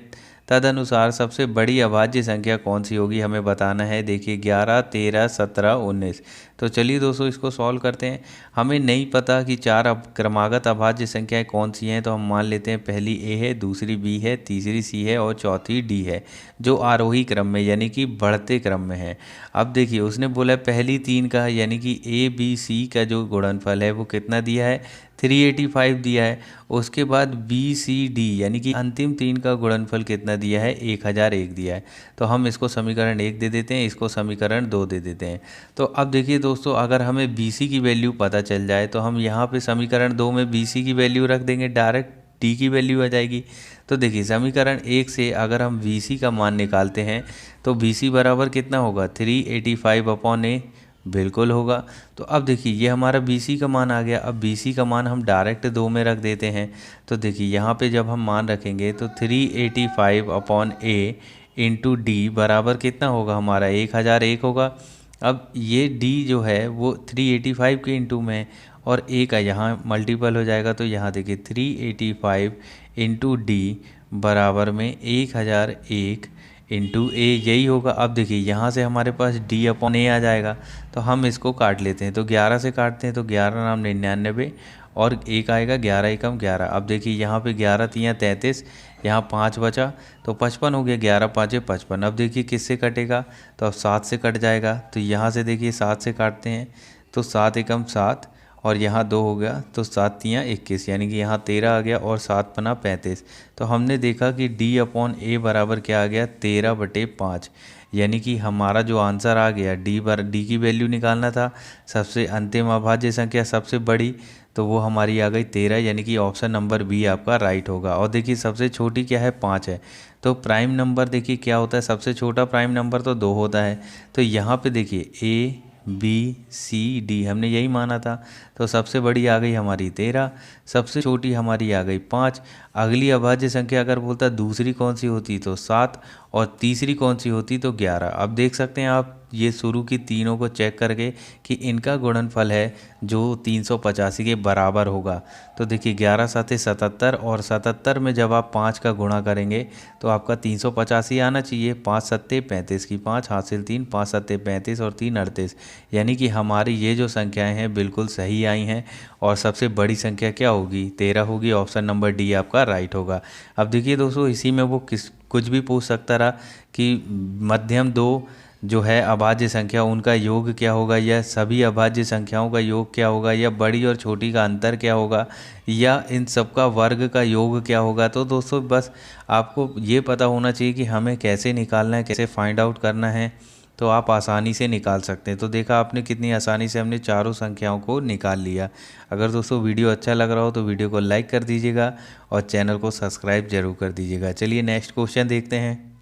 तदनुसार सबसे बड़ी अभाज्य संख्या कौन सी होगी, हमें बताना है। देखिए 11, 13, 17, 19। तो चलिए दोस्तों इसको सॉल्व करते हैं। हमें नहीं पता कि चार क्रमागत अभाज्य संख्याएं कौन सी हैं, तो हम मान लेते हैं पहली ए है, दूसरी बी है, तीसरी सी है और चौथी डी है, जो आरोही क्रम में यानी कि बढ़ते क्रम में है। अब देखिए उसने बोला पहली तीन का यानी कि ए बी सी का जो गुणनफल है वो कितना दिया है, 385 दिया है। उसके बाद बी सी डी यानी कि अंतिम तीन का गुणनफल कितना दिया है, 1001 दिया है। तो हम इसको समीकरण 1 दे देते हैं, इसको समीकरण 2 दे देते हैं। तो अब देखिए दोस्तों अगर हमें बी सी की वैल्यू पता चल जाए तो हम यहाँ पे समीकरण 2 में बी सी की वैल्यू रख देंगे, डायरेक्ट डी की वैल्यू आ जाएगी। तो देखिए समीकरण 1 से अगर हम बी सी का मान निकालते हैं तो बी सी बराबर कितना होगा, 385 अपॉन ए, बिल्कुल होगा। तो अब देखिए ये हमारा BC का मान आ गया। अब BC का मान हम डायरेक्ट 2 में रख देते हैं। तो देखिए यहाँ पे जब हम मान रखेंगे तो 385 अपॉन ए इंटू डी बराबर कितना होगा हमारा, 1001 होगा। अब ये D जो है वो 385 के इंटू में और ए का यहाँ मल्टीपल हो जाएगा। तो यहाँ देखिए 385 इंटू डी बराबर में 1001 इंटू ए, यही होगा। अब देखिए यहाँ से हमारे पास डी अपॉन ए आ जाएगा। तो हम इसको काट लेते हैं, तो 11 से काटते हैं तो 11 नाम 99 और एक आएगा 11 एकम 11। अब देखिए यहाँ पे 11 तियाँ 33, यहाँ 5 बचा तो 55 हो गया, 11 पाँचे 55। अब देखिए किससे कटेगा, तो अब 7 से कट जाएगा। तो यहाँ से देखिए 7 से काटते हैं तो 7 एकम 7 और यहाँ 2 हो गया तो 7 तियाँ 21, यानी कि यहाँ 13 आ गया और 7 पना 35। तो हमने देखा कि डी अपॉन ए बराबर क्या आ गया, 13/5, यानी कि हमारा जो आंसर आ गया डी की वैल्यू निकालना था, सबसे अंतिम अभाज्य संख्या सबसे बड़ी, तो वो हमारी आ गई 13, यानी कि ऑप्शन नंबर बी आपका राइट होगा। और देखिए सबसे छोटी क्या है, 5 है। तो प्राइम नंबर देखिए क्या होता है, सबसे छोटा प्राइम नंबर तो 2 होता है। तो यहाँ पे देखिए ए बी सी डी हमने यही माना था। तो सबसे बड़ी आ गई हमारी 13, सबसे छोटी हमारी आ गई 5। अगली अभाज्य संख्या अगर बोलता दूसरी कौन सी होती तो 7 और तीसरी कौन सी होती तो 11। अब देख सकते हैं आप ये शुरू की तीनों को चेक करके कि इनका गुणनफल है जो 385 के बराबर होगा। तो देखिए 11 साथे 77 और 77 में जब आप 5 का गुणा करेंगे तो आपका 385 आना चाहिए। 5 सत्ते 35 की 5 हासिल 3, 5 सत्ते 35 और 3 38, यानी कि हमारी ये जो संख्याएं हैं बिल्कुल सही आई हैं। और सबसे बड़ी संख्या क्या होगी, 13 होगी। ऑप्शन नंबर डी आपका राइट होगा। अब देखिए दोस्तों इसी में वो कुछ भी पूछ सकता रहा कि मध्यम 2 जो है अभाज्य संख्या उनका योग क्या होगा, या सभी अभाज्य संख्याओं का योग क्या होगा, या बड़ी और छोटी का अंतर क्या होगा, या इन सब का वर्ग का योग क्या होगा। तो दोस्तों बस आपको ये पता होना चाहिए कि हमें कैसे निकालना है, कैसे फाइंड आउट करना है, तो आप आसानी से निकाल सकते हैं। तो देखा आपने कितनी आसानी से हमने चारों संख्याओं को निकाल लिया। अगर दोस्तों वीडियो अच्छा लग रहा हो तो वीडियो को लाइक कर दीजिएगा और चैनल को सब्सक्राइब जरूर कर दीजिएगा। चलिए नेक्स्ट क्वेश्चन देखते हैं।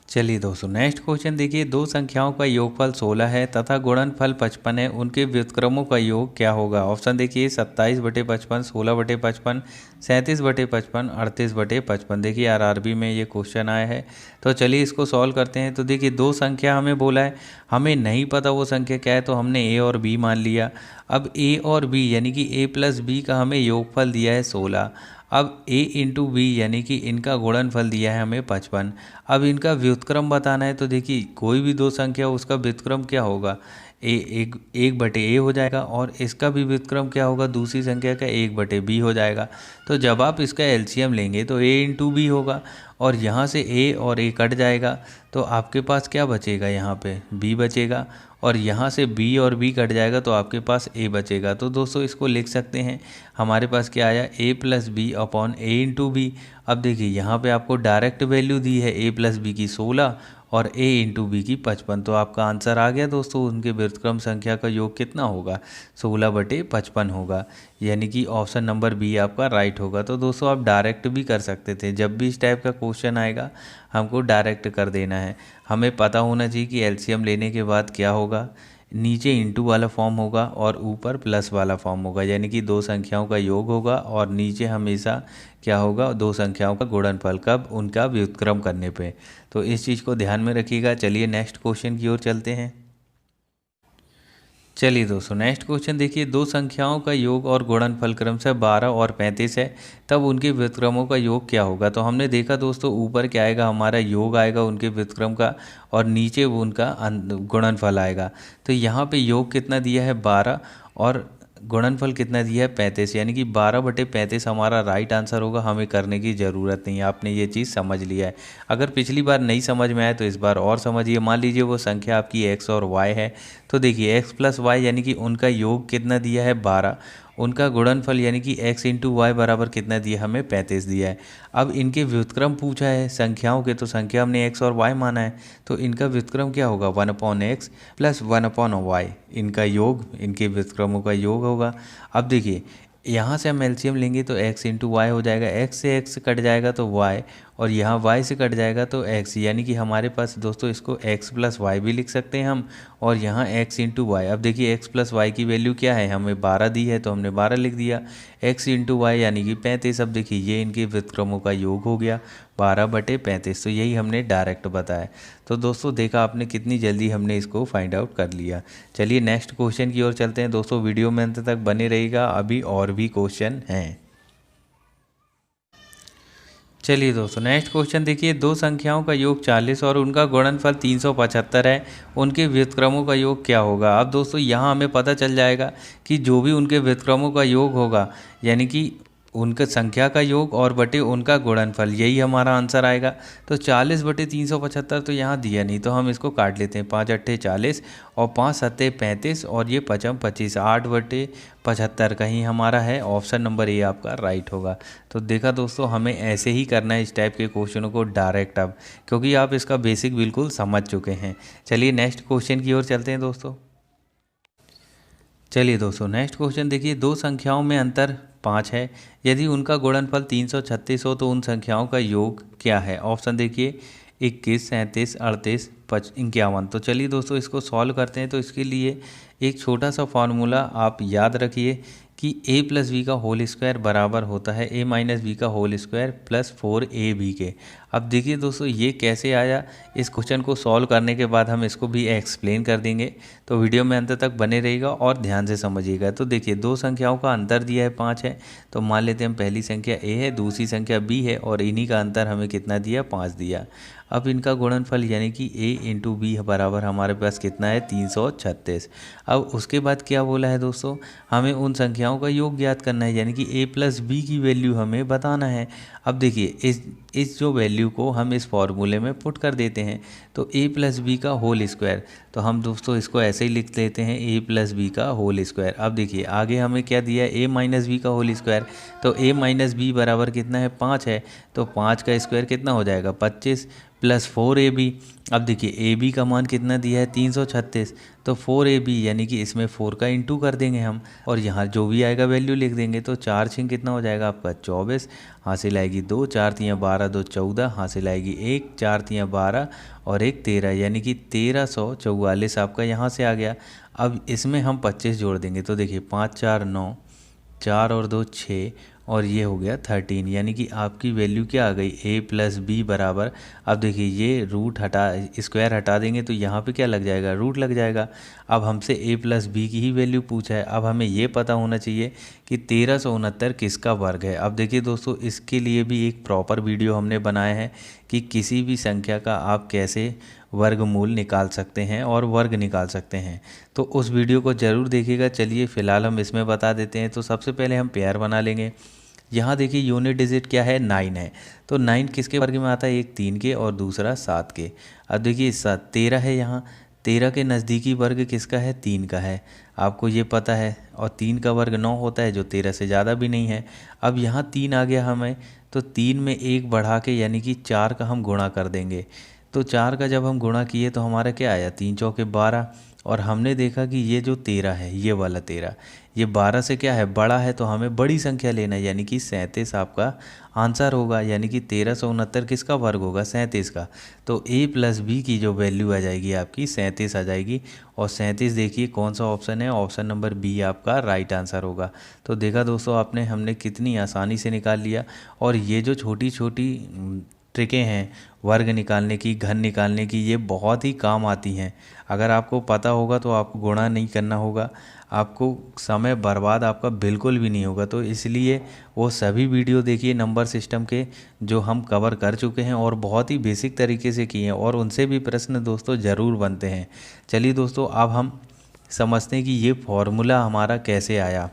चलिए दोस्तों नेक्स्ट क्वेश्चन देखिए, दो संख्याओं का योगफल 16 है तथा गुणनफल 55 है, उनके व्युत्क्रमों का योग क्या होगा। ऑप्शन देखिए 27/55, 16/55, 37/55, 38/55। देखिए आरआरबी में ये क्वेश्चन आया है। तो चलिए इसको सॉल्व करते हैं। तो देखिए दो संख्या हमें बोला है, हमें नहीं पता वो संख्या क्या है, तो हमने ए और बी मान लिया। अब ए और बी यानी कि ए प्लस बी का हमें योगफल दिया है 16। अब a इंटू बी यानी कि इनका गुणनफल दिया है हमें 55। अब इनका व्युत्क्रम बताना है। तो देखिए कोई भी दो संख्या उसका व्युत्क्रम क्या होगा, एक बटे ए हो जाएगा, और इसका भी व्युत्क्रम क्या होगा, दूसरी संख्या का 1/b हो जाएगा। तो जब आप इसका एलसीएम लेंगे तो a इंटू बी होगा, और यहाँ से a और a कट जाएगा तो आपके पास क्या बचेगा, यहाँ पे b बचेगा, और यहाँ से b और b कट जाएगा तो आपके पास a बचेगा। तो दोस्तों इसको लिख सकते हैं, हमारे पास क्या आया, a plus B upon A into B. अब देखिए यहाँ पे आपको डायरेक्ट वैल्यू दी है a प्लस बी की 16 और a इंटू बी की 55। तो आपका आंसर आ गया दोस्तों, उनके व्युत्क्रम संख्या का योग कितना होगा, 16/55 होगा, यानी कि ऑप्शन नंबर बी आपका राइट होगा। तो दोस्तों आप डायरेक्ट भी कर सकते थे, जब भी इस टाइप का क्वेश्चन आएगा हमको डायरेक्ट कर देना है। हमें पता होना चाहिए कि एलसीएम लेने के बाद क्या होगा, नीचे इंटू वाला फॉर्म होगा और ऊपर प्लस वाला फॉर्म होगा, यानी कि दो संख्याओं का योग होगा, और नीचे हमेशा क्या होगा, दो संख्याओं का गुणनफल, कब, उनका व्युत्क्रम करने पे। तो इस चीज़ को ध्यान में रखिएगा। चलिए नेक्स्ट क्वेश्चन की ओर चलते हैं। चलिए दोस्तों नेक्स्ट क्वेश्चन देखिए, दो संख्याओं का योग और गुणनफल क्रमशः 12 और 35 है, तब उनके व्युत्क्रमों का योग क्या होगा। तो हमने देखा दोस्तों ऊपर क्या आएगा, हमारा योग आएगा उनके व्युत्क्रम का, और नीचे वो उनका गुणनफल आएगा। तो यहाँ पे योग कितना दिया है 12 और गुणनफल कितना दिया है 35, यानी कि 12/35 हमारा राइट आंसर होगा। हमें करने की ज़रूरत नहीं है, आपने ये चीज़ समझ लिया है। अगर पिछली बार नहीं समझ में आया तो इस बार और समझिए। मान लीजिए वो संख्या आपकी x और y है, तो देखिए x प्लस वाई यानी कि उनका योग कितना दिया है 12, उनका गुणनफल यानी कि x इंटू वाई बराबर कितना दिया, हमें 35 दिया है। अब इनके व्युत्क्रम पूछा है संख्याओं के, तो संख्या हमने x और y माना है, तो इनका व्युत्क्रम क्या होगा 1/x प्लस 1/y, इनका योग, इनके व्युत्क्रमों का योग होगा। अब देखिए यहाँ से हम एलसीएम लेंगे तो x इंटू वाई हो जाएगा, x से x कट जाएगा तो y, और यहाँ y से कट जाएगा तो x, यानी कि हमारे पास दोस्तों इसको x प्लस वाई भी लिख सकते हैं हम, और यहाँ x इंटू वाई। अब देखिए x प्लस वाई की वैल्यू क्या है, हमें 12 दी है तो हमने 12 लिख दिया, x इंटू वाई यानी कि 35। अब देखिए ये इनके व्युत्क्रमों का योग हो गया 12/35, तो यही हमने डायरेक्ट बताया। तो दोस्तों देखा आपने कितनी जल्दी हमने इसको फाइंड आउट कर लिया। चलिए नेक्स्ट क्वेश्चन की ओर चलते हैं दोस्तों, वीडियो में अंत तक बने रहिएगा, अभी और भी क्वेश्चन हैं। चलिए दोस्तों नेक्स्ट क्वेश्चन देखिए, दो संख्याओं का योग 40 और उनका गुणनफल 375 है, उनके व्युत्क्रमों का योग क्या होगा। अब दोस्तों यहाँ हमें पता चल जाएगा कि जो भी उनके व्युत्क्रमों का योग होगा, यानी कि उनका संख्या का योग और बटे उनका गुणनफल, यही हमारा आंसर आएगा। तो 40/375 तो यहाँ दिया नहीं, तो हम इसको काट लेते हैं, 5 अट्ठे 40 और 5 सत्ते 35 और ये 55 25, 8/75 कहीं हमारा है, ऑप्शन नंबर ए आपका राइट होगा। तो देखा दोस्तों हमें ऐसे ही करना है इस टाइप के क्वेश्चनों को डायरेक्ट, अब क्योंकि आप इसका बेसिक बिल्कुल समझ चुके हैं। चलिए नेक्स्ट क्वेश्चन की ओर चलते हैं दोस्तों। चलिए दोस्तों नेक्स्ट क्वेश्चन देखिए, दो संख्याओं में अंतर 5 है, यदि उनका गुणनफल 336 हो तो उन संख्याओं का योग क्या है। ऑप्शन देखिए 21, 37, 38, 51। तो चलिए दोस्तों इसको सॉल्व करते हैं। तो इसके लिए एक छोटा सा फॉर्मूला आप याद रखिए कि a प्लस बी का होल स्क्वायर बराबर होता है a माइनस बी का होल स्क्वायर प्लस 4ab के। अब देखिए दोस्तों ये कैसे आया, इस क्वेश्चन को सॉल्व करने के बाद हम इसको भी एक्सप्लेन कर देंगे, तो वीडियो में अंत तक बने रहिएगा और ध्यान से समझिएगा। तो देखिए दो संख्याओं का अंतर दिया है 5 है, तो मान लेते हैं हम पहली संख्या a है, दूसरी संख्या b है, और इन्हीं का अंतर हमें कितना दिया 5 दिया। अब इनका गुणनफल यानी कि a इंटू बी बराबर हमारे पास कितना है 336। अब उसके बाद क्या बोला है दोस्तों, हमें उन संख्याओं का योग ज्ञात करना है, यानी कि a प्लस बी की वैल्यू हमें बताना है। अब देखिए इस जो वैल्यू को हम इस फॉर्मूले में पुट कर देते हैं, तो a प्लस बी का होल स्क्वायर, तो हम दोस्तों इसको ऐसे ही लिख लेते हैं a प्लस बी का होल स्क्वायर। अब देखिए आगे हमें क्या दिया है a माइनस बी का होल स्क्वायर, तो a माइनस बी बराबर कितना है 5 है, तो 5 का स्क्वायर कितना हो जाएगा 25 प्लस 4ab। अब देखिए ab का मान कितना दिया है 336, तो 4ab यानी कि इसमें 4 का इंटू कर देंगे हम, और यहाँ जो भी आएगा वैल्यू लिख देंगे। तो 4 6 कितना हो जाएगा आपका 24, हासिल आएगी 2, 4 3 12, 2 14, हासिल आएगी 1, 4 3 12 और 1 13, यानी कि 1344 आपका यहाँ से आ गया। अब इसमें हम 25 जोड़ देंगे, तो देखिए 5 4 9, 4 और 2 6, और ये हो गया 13, यानी कि आपकी वैल्यू क्या आ गई a प्लस बी बराबर। अब देखिए ये रूट हटा, स्क्वायर हटा देंगे तो यहाँ पे क्या लग जाएगा रूट लग जाएगा। अब हमसे a प्लस बी की ही वैल्यू पूछा है, अब हमें ये पता होना चाहिए कि 1369 किसका वर्ग है। अब देखिए दोस्तों इसके लिए भी एक प्रॉपर वीडियो हमने बनाया है कि किसी भी संख्या का आप कैसे वर्गमूल निकाल सकते हैं और वर्ग निकाल सकते हैं, तो उस वीडियो को ज़रूर देखिएगा। चलिए फ़िलहाल हम इसमें बता देते हैं। तो सबसे पहले हम पेयर बना लेंगे। यहाँ देखिए यूनिट डिजिट क्या है 9 है, तो 9 किसके वर्ग में आता है, एक 3 के और दूसरा 7 के। अब देखिए 13 है, यहाँ 13 के नज़दीकी वर्ग किसका है 3 का है, आपको ये पता है, और 3 का वर्ग 9 होता है जो 13 से ज़्यादा भी नहीं है। अब यहाँ 3 आ गया हमें, तो 3 में 1 बढ़ा के यानी कि 4 का हम गुणा कर देंगे। तो 4 का जब हम गुणा किए तो हमारा क्या आया 3 चौके 12, और हमने देखा कि ये जो 13 है ये वाला 13 ये 12 से क्या है बड़ा है, तो हमें बड़ी संख्या लेना है, यानी कि 37 आपका आंसर होगा, यानी कि 1369 किसका वर्ग होगा 37 का। तो a प्लस बी की जो वैल्यू आ जाएगी आपकी 37 आ जाएगी, और 37 देखिए कौन सा ऑप्शन है, ऑप्शन नंबर बी आपका राइट आंसर होगा। तो देखा दोस्तों हमने कितनी आसानी से निकाल लिया, और ये जो छोटी छोटी ट्रिकें हैं वर्ग निकालने की, घन निकालने की, ये बहुत ही काम आती हैं। अगर आपको पता होगा तो आपको गुणा नहीं करना होगा, आपको समय बर्बाद आपका बिल्कुल भी नहीं होगा। तो इसलिए वो सभी वीडियो देखिए नंबर सिस्टम के, जो हम कवर कर चुके हैं और बहुत ही बेसिक तरीके से किए हैं, और उनसे भी प्रश्न दोस्तों ज़रूर बनते हैं। चलिए दोस्तों, अब हम समझते हैं कि ये फॉर्मूला हमारा कैसे आया।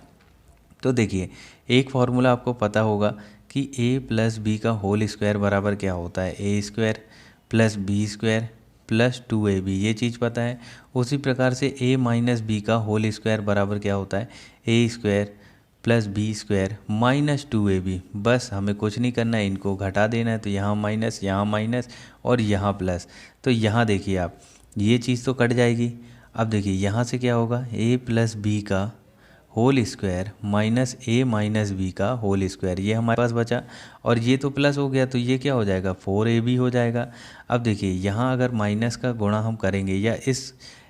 तो देखिए, एक फार्मूला आपको पता होगा कि a प्लस बी का होल स्क्वायर बराबर क्या होता है, A square plus B square plus 2ab, ये चीज़ पता है। उसी प्रकार से a माइनस बी का होल स्क्वायर बराबर क्या होता है, A square plus B square minus 2ab। बस हमें कुछ नहीं करना है, इनको घटा देना है। तो यहाँ माइनस और यहाँ प्लस। तो यहाँ देखिए आप, ये चीज़ तो कट जाएगी। अब देखिए यहाँ से क्या होगा, a प्लस बी का होल स्क्वायर माइनस ए माइनस बी का होल स्क्वायर, ये हमारे पास बचा। और ये तो प्लस हो गया, तो ये क्या हो जाएगा, 4ab हो जाएगा। अब देखिए यहाँ अगर माइनस का गुणा हम करेंगे, या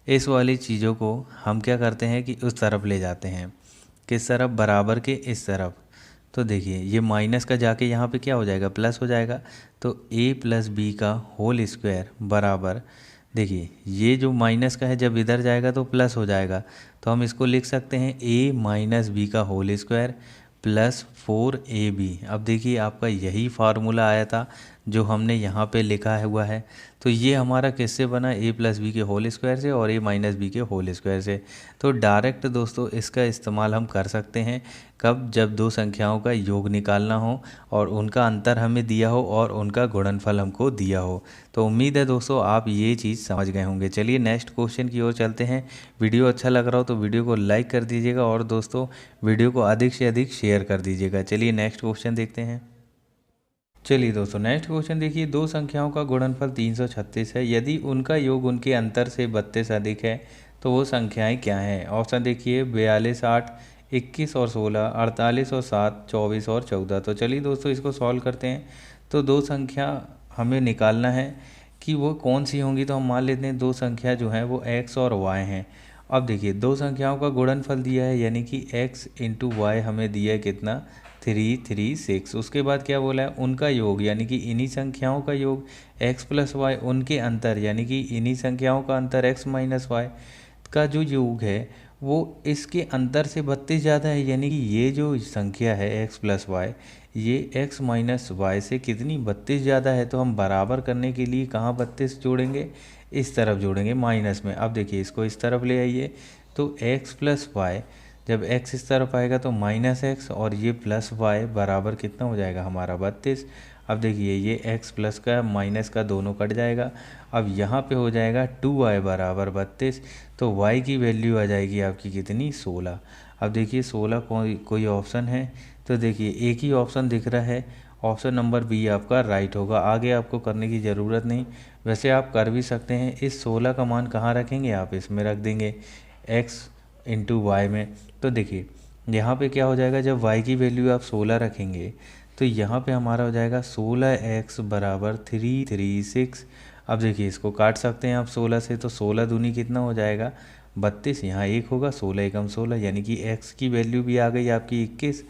इस वाली चीज़ों को हम क्या करते हैं कि उस तरफ ले जाते हैं, किस तरफ, बराबर के इस तरफ। तो देखिए ये माइनस का जाके यहाँ पे क्या हो जाएगा, प्लस हो जाएगा। तो a प्लस बी का होल स्क्वायर बराबर, देखिए ये जो माइनस का है जब इधर जाएगा तो प्लस हो जाएगा। तो हम इसको लिख सकते हैं a माइनस बी का होल स्क्वायर प्लस 4ab। अब देखिए आपका यही फार्मूला आया था जो हमने यहाँ पे लिखा हुआ है। तो ये हमारा किससे बना, a प्लस बी के होल स्क्वायर से और a माइनस बी के होल स्क्वायर से। तो डायरेक्ट दोस्तों इसका इस्तेमाल हम कर सकते हैं कब, जब दो संख्याओं का योग निकालना हो और उनका अंतर हमें दिया हो और उनका गुणनफल हमको दिया हो। तो उम्मीद है दोस्तों आप ये चीज़ समझ गए होंगे। चलिए नेक्स्ट क्वेश्चन की ओर चलते हैं। वीडियो अच्छा लग रहा हो तो वीडियो को लाइक कर दीजिएगा और दोस्तों वीडियो को अधिक से अधिक शेयर कर दीजिएगा। चलिए नेक्स्ट क्वेश्चन देखते हैं। चलिए दोस्तों नेक्स्ट क्वेश्चन देखिए, दो संख्याओं का गुणनफल 336 है, यदि उनका योग उनके अंतर से 32 अधिक है तो वो संख्याएं क्या हैं। ऑप्शन देखिए 42, 8, 21 और 16, 48 और 7, 24 और 14। तो चलिए दोस्तों इसको सॉल्व करते हैं। तो दो संख्या हमें निकालना है कि वो कौन सी होंगी। तो हम मान लेते हैं दो संख्या जो हैं वो x और y हैं। अब देखिए दो संख्याओं का गुणनफल दिया है, यानी कि x इंटू वाई हमें दिया है कितना, 336। उसके बाद क्या बोला है, उनका योग, यानी कि इन्हीं संख्याओं का योग x प्लस वाई, उनके अंतर यानी कि इन्हीं संख्याओं का अंतर x माइनस वाई का जो योग है वो इसके अंतर से 32 ज़्यादा है। यानी कि ये जो संख्या है x प्लस वाई, ये x माइनस वाई से कितनी, 32 ज़्यादा है। तो हम बराबर करने के लिए कहाँ 32 जोड़ेंगे, इस तरफ जोड़ेंगे माइनस में। अब देखिए इसको इस तरफ ले आइए, तो x प्लस वाई, जब x इस तरफ आएगा तो माइनस x और ये प्लस y बराबर कितना हो जाएगा हमारा 32। अब देखिए ये x प्लस का माइनस का दोनों कट जाएगा। अब यहाँ पे हो जाएगा 2y बराबर 32। तो y की वैल्यू आ जाएगी आपकी कितनी, 16। अब देखिए 16 कोई ऑप्शन है, तो देखिए एक ही ऑप्शन दिख रहा है, ऑप्शन नंबर बी आपका राइट होगा। आगे आपको करने की ज़रूरत नहीं, वैसे आप कर भी सकते हैं। इस 16 का मान कहाँ रखेंगे, आप इसमें रख देंगे x इंटू वाई में। तो देखिए यहाँ पे क्या हो जाएगा, जब y की वैल्यू आप 16 रखेंगे तो यहाँ पे हमारा हो जाएगा 16x बराबर 336। अब देखिए इसको काट सकते हैं आप 16 से, तो 16 दूनी कितना हो जाएगा 32, यहाँ एक होगा, 16 एकम 16, यानी कि x की वैल्यू भी आ गई आपकी 21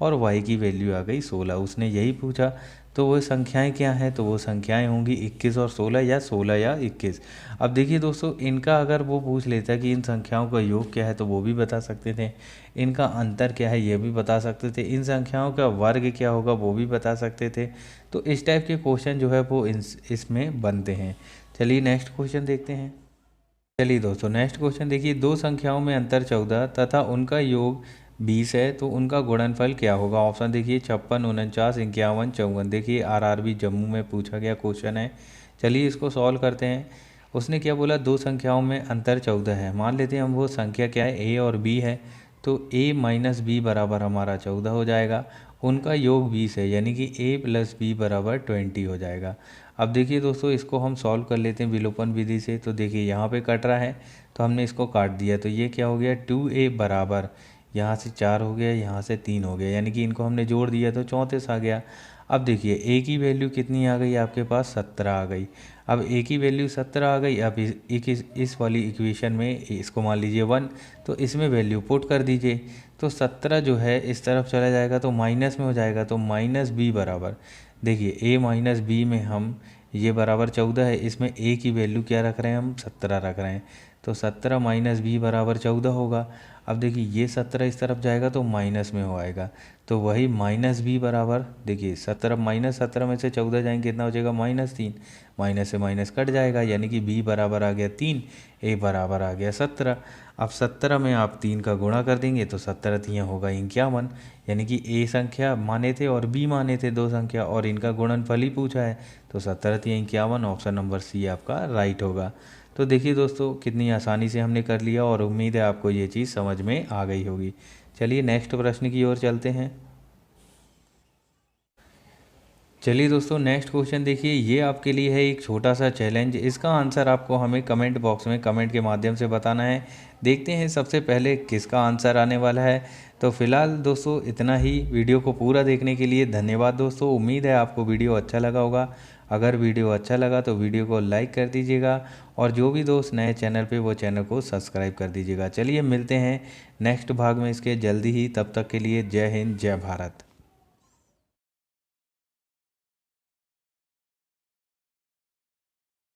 और y की वैल्यू आ गई 16। उसने यही पूछा, तो वो संख्याएं क्या हैं, तो वो संख्याएं होंगी 21 और 16 या 16 या 21। अब देखिए दोस्तों इनका अगर वो पूछ लेता कि इन संख्याओं का योग क्या है तो वो भी बता सकते थे, इनका अंतर क्या है ये भी बता सकते थे, इन संख्याओं का वर्ग क्या होगा वो भी बता सकते थे। तो इस टाइप के क्वेश्चन जो है वो इसमें बनते हैं। चलिए नेक्स्ट क्वेश्चन देखते हैं। चलिए दोस्तों नेक्स्ट क्वेश्चन देखिए, दो संख्याओं में अंतर 14 तथा उनका योग 20 है तो उनका गुणनफल क्या होगा। ऑप्शन देखिए 56, 49, 51, 54। देखिए आरआरबी जम्मू में पूछा गया क्वेश्चन है। चलिए इसको सॉल्व करते हैं। उसने क्या बोला, दो संख्याओं में अंतर 14 है, मान लेते हैं हम वो संख्या क्या है, a और b है। तो a माइनस बी बराबर हमारा 14 हो जाएगा। उनका योग 20 है, यानी कि a प्लस बी बराबर 20 हो जाएगा। अब देखिए दोस्तों इसको हम सॉल्व कर लेते हैं विलोपन विधि से। तो देखिए यहाँ पे कट रहा है तो हमने इसको काट दिया, तो ये क्या हो गया, 2a बराबर यहाँ से 4 हो गया, यहाँ से 3 हो गया, यानी कि इनको हमने जोड़ दिया तो 34 आ गया। अब देखिए a की वैल्यू कितनी आ गई आपके पास, 17 आ गई। अब a की वैल्यू 17 आ गई। अब इस वाली इक्वेशन में इसको मान लीजिए 1, तो इसमें वैल्यू पुट कर दीजिए। तो 17 जो है इस तरफ चला जाएगा तो माइनस में हो जाएगा, तो माइनस बी बराबर, देखिए ए माइनस बी में हम ये बराबर 14 है, इसमें ए की वैल्यू क्या रख रहे हैं, हम 17 रख रहे हैं, तो 17 माइनस बी बराबर 14 होगा। अब देखिए ये 17 इस तरफ जाएगा तो माइनस में हो आएगा, तो वही माइनस बी बराबर, देखिए 17 माइनस 17 में से 14 जाएंगे कितना हो जाएगा, -3, माइनस से माइनस कट जाएगा, यानी कि बी बराबर आ गया 3, ए बराबर आ गया 17। अब 17 में आप 3 का गुणा कर देंगे तो 17 तियाँ होगा 51, यानी कि ए संख्या माने थे और बी माने थे, दो संख्या, और इनका गुणनफल ही पूछा है, तो 17 तियाँ 51, ऑप्शन नंबर सी आपका राइट होगा। तो देखिए दोस्तों कितनी आसानी से हमने कर लिया, और उम्मीद है आपको ये चीज़ समझ में आ गई होगी। चलिए नेक्स्ट प्रश्न की ओर चलते हैं। चलिए दोस्तों नेक्स्ट क्वेश्चन देखिए, ये आपके लिए है एक छोटा सा चैलेंज। इसका आंसर आपको हमें कमेंट बॉक्स में कमेंट के माध्यम से बताना है। देखते हैं सबसे पहले किसका आंसर आने वाला है। तो फिलहाल दोस्तों इतना ही, वीडियो को पूरा देखने के लिए धन्यवाद दोस्तों। उम्मीद है आपको वीडियो अच्छा लगा होगा। अगर वीडियो अच्छा लगा तो वीडियो को लाइक कर दीजिएगा, और जो भी दोस्त नए चैनल पे वो चैनल को सब्सक्राइब कर दीजिएगा। चलिए मिलते हैं नेक्स्ट भाग में इसके जल्दी ही, तब तक के लिए जय हिंद जय भारत।